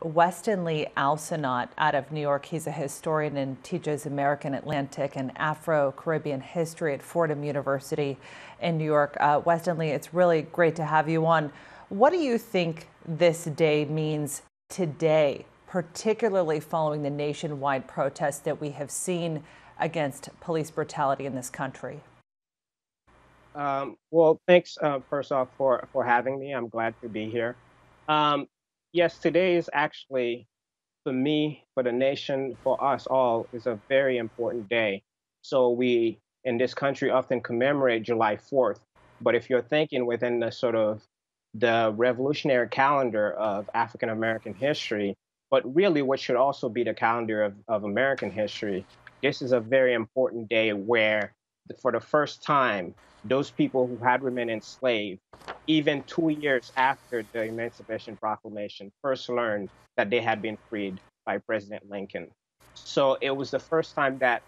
Westenley Alcenat out of New York. He's a historian and teaches American Atlantic and Afro-Caribbean history at Fordham University in New York. Westenley, it's really great to have you on. What do you think this day means today, particularly following the nationwide protests that we have seen against police brutality in this country? Well, thanks first off for having me. I'm glad to be here. Yes, today is actually, for me, for the nation, for us all, is a very important day. So we in this country often commemorate July 4th, but if you're thinking within the sort of the revolutionary calendar of African American history, but really what should also be the calendar of American history, this is a very important day where, for the first time, those people who had remained enslaved, even 2 years after the Emancipation Proclamation, first learned that they had been freed by President Lincoln. So it was the first time that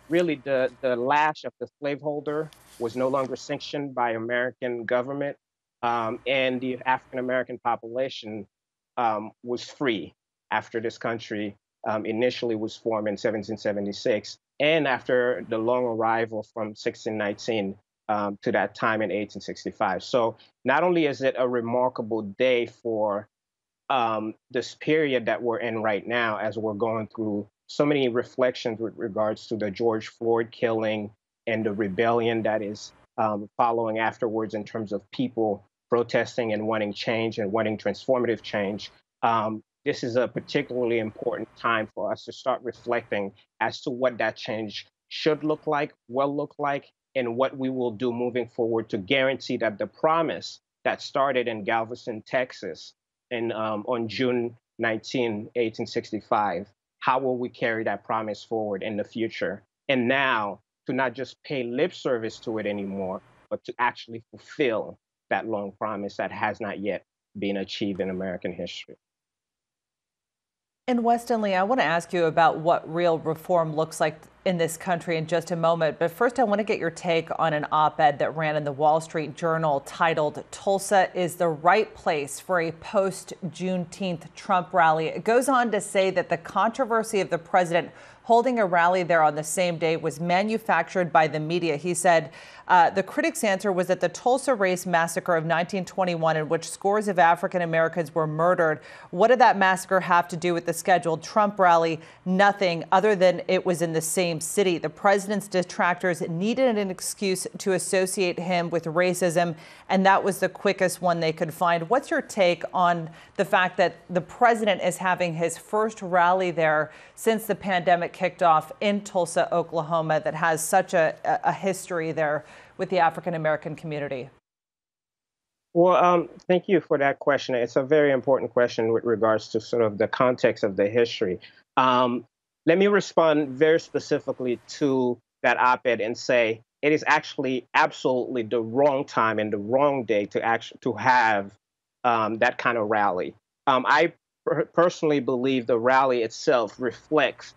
really the lash of the slaveholder was no longer sanctioned by American government, and the African American population was free after this country initially was formed in 1776, and after the long arrival from 1619 to that time in 1865. So not only is it a remarkable day for this period that we're in right now, as we're going through so many reflections with regards to the George Floyd killing and the rebellion that is following afterwards in terms of people protesting and wanting change and wanting transformative change. This is a particularly important time for us to start reflecting as to what that change should look like, will look like, and what we will do moving forward to guarantee that the promise that started in Galveston, Texas, on June 19, 1865, how will we carry that promise forward in the future? And now to not just pay lip service to it anymore, but to actually fulfill that long promise that has not yet been achieved in American history. And Westenley, I want to ask you about what real reform looks like in this country in just a moment. But first, I want to get your take on an op-ed that ran in the Wall Street Journal titled "Tulsa is the right place for a post-Juneteenth Trump rally." It goes on to say that the controversy of the president holding a rally there on the same day was manufactured by the media. He said the critics' answer was that the Tulsa Race Massacre of 1921, in which scores of African Americans were murdered, what did that massacre have to do with the scheduled Trump rally? Nothing, other than it was in the same city. The president's detractors needed an excuse to associate him with racism, and that was the quickest one they could find. What's your take on the fact that the president is having his first rally there since the pandemic kicked off in Tulsa, Oklahoma, that has such a history there with the African American community? Well, thank you for that question. It's a very important question with regards to sort of the context of the history. Let me respond very specifically to that op-ed and say it is actually absolutely the wrong time and the wrong day to have that kind of rally. I personally believe the rally itself reflects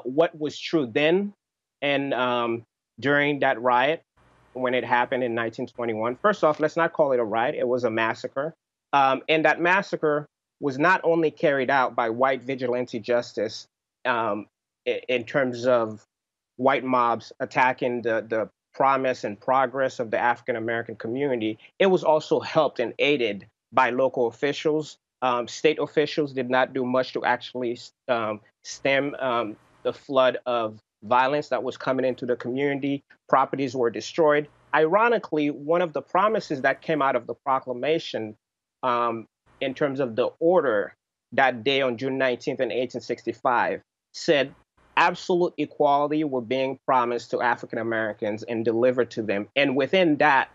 what was true then and during that riot when it happened in 1921. First off, let's not call it a riot. It was a massacre. And that massacre was not only carried out by white vigilante justice in terms of white mobs attacking the promise and progress of the African American community, it was also helped and aided by local officials. State officials did not do much to actually stem the flood of violence that was coming into the community. Properties were destroyed. Ironically, one of the promises that came out of the proclamation in terms of the order that day on June 19th in 1865 said absolute equality were being promised to African Americans and delivered to them. And within that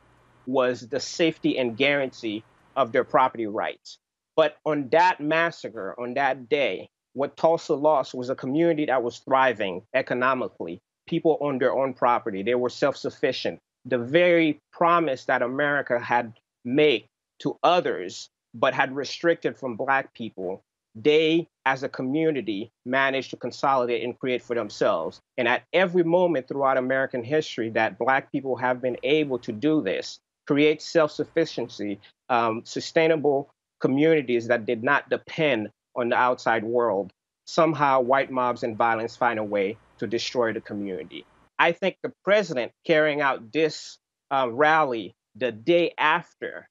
was the safety and guarantee of their property rights. But on that massacre, on that day, what Tulsa lost was a community that was thriving economically. People owned their own property. They were self-sufficient. The very promise that America had made to others, but had restricted from Black people, they, as a community, managed to consolidate and create for themselves. And at every moment throughout American history that Black people have been able to do this, create self-sufficiency, sustainable communities that did not depend on the outside world, somehow white mobs and violence find a way to destroy the community. I think the president carrying out this rally the day after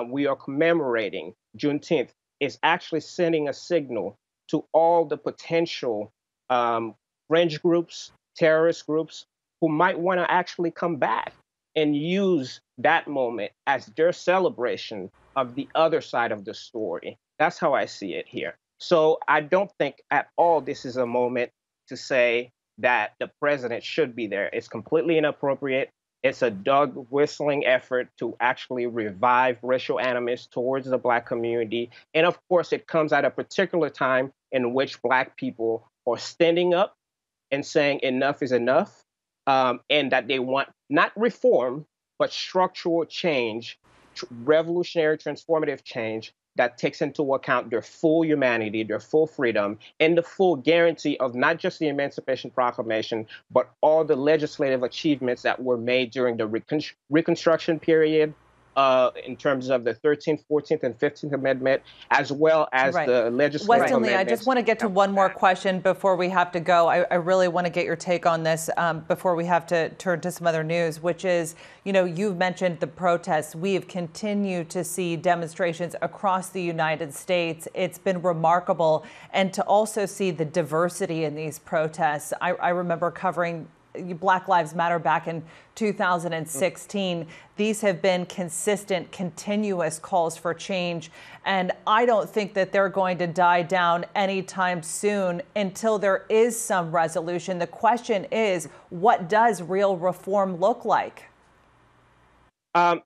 we are commemorating Juneteenth is actually sending a signal to all the potential fringe groups, terrorist groups who might want to actually come back and use that moment as their celebration of the other side of the story. That's how I see it here. So I don't think at all this is a moment to say that the president should be there. It's completely inappropriate. It's a dog whistling effort to actually revive racial animus towards the Black community. And of course, it comes at a particular time in which Black people are standing up and saying enough is enough, and that they want not reform, but structural change, revolutionary, transformative change that takes into account their full humanity, their full freedom, and the full guarantee of not just the Emancipation Proclamation, but all the legislative achievements that were made during the Reconstruction period, in terms of the 13th, 14th, and 15th Amendment, as well as the legislative Westenley, I amendments. just want to get to one more question before we have to go. I really want to get your take on this before we have to turn to some other news, which is, you know, you've mentioned the protests. We have continued to see demonstrations across the United States. It's been remarkable. And to also see the diversity in these protests. I remember covering Black Lives Matter back in 2016. These have been consistent, continuous calls for change. And I don't think that they're going to die down anytime soon until there is some resolution. The question is, what does real reform look like?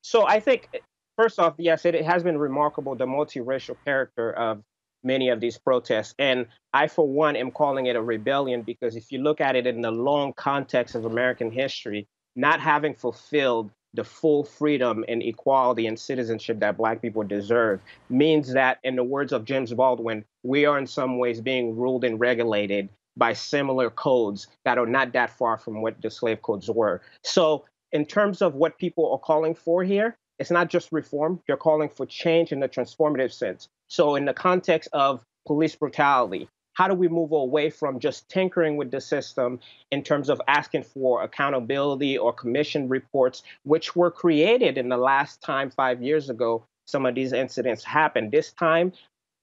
So I think, first off, yes, it has been remarkable, the multiracial character of many of these protests. And I, for one, am calling it a rebellion because if you look at it in the long context of American history, not having fulfilled the full freedom and equality and citizenship that Black people deserve means that, in the words of James Baldwin, we are in some ways being ruled and regulated by similar codes that are not that far from what the slave codes were. So in terms of what people are calling for here, it's not just reform. They're calling for change in the transformative sense. So in the context of police brutality, how do we move away from just tinkering with the system in terms of asking for accountability or commission reports, which were created in the last time 5 years ago some of these incidents happened. This time,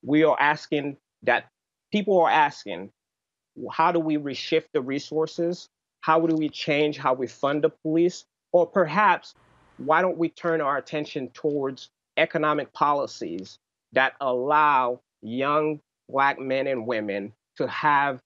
we are asking that people are asking, how do we reshift the resources? How do we change how we fund the police? Or perhaps, why don't we turn our attention towards economic policies that allow young Black men and women to have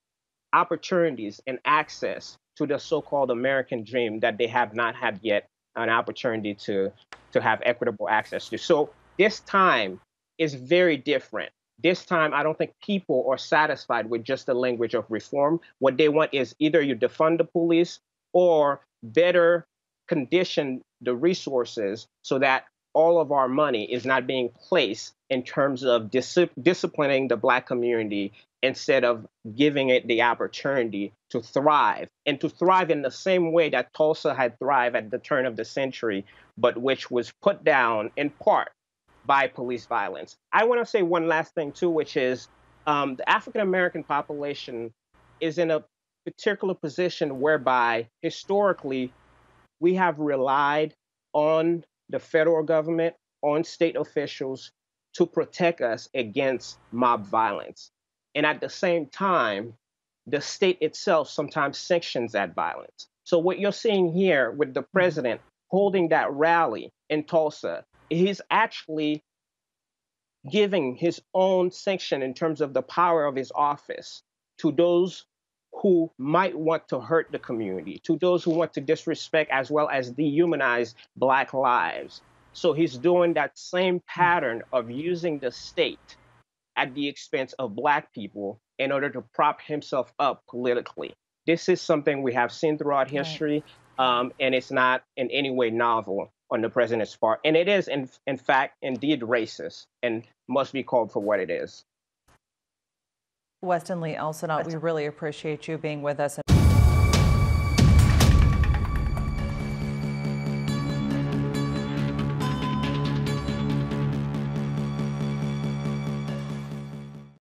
opportunities and access to the so-called American dream that they have not had yet an opportunity to have equitable access to. So this time is very different. This time, I don't think people are satisfied with just the language of reform. What they want is either you defund the police or better condition the resources so that all of our money is not being placed in terms of disciplining the Black community instead of giving it the opportunity to thrive, and to thrive in the same way that Tulsa had thrived at the turn of the century, but which was put down in part by police violence. I want to say one last thing, too, which is the African-American population is in a particular position whereby historically we have relied on the federal government, on state officials to protect us against mob violence. And at the same time, the state itself sometimes sanctions that violence. So what you're seeing here with the president holding that rally in Tulsa, he's actually giving his own sanction in terms of the power of his office to those who might want to hurt the community, to those who want to disrespect as well as dehumanize Black lives. So he's doing that same pattern of using the state at the expense of Black people in order to prop himself up politically. This is something we have seen throughout history, and it's not in any way novel on the president's part. And it is, in fact, indeed racist and must be called for what it is. Westenley Alcenat, we really appreciate you being with us.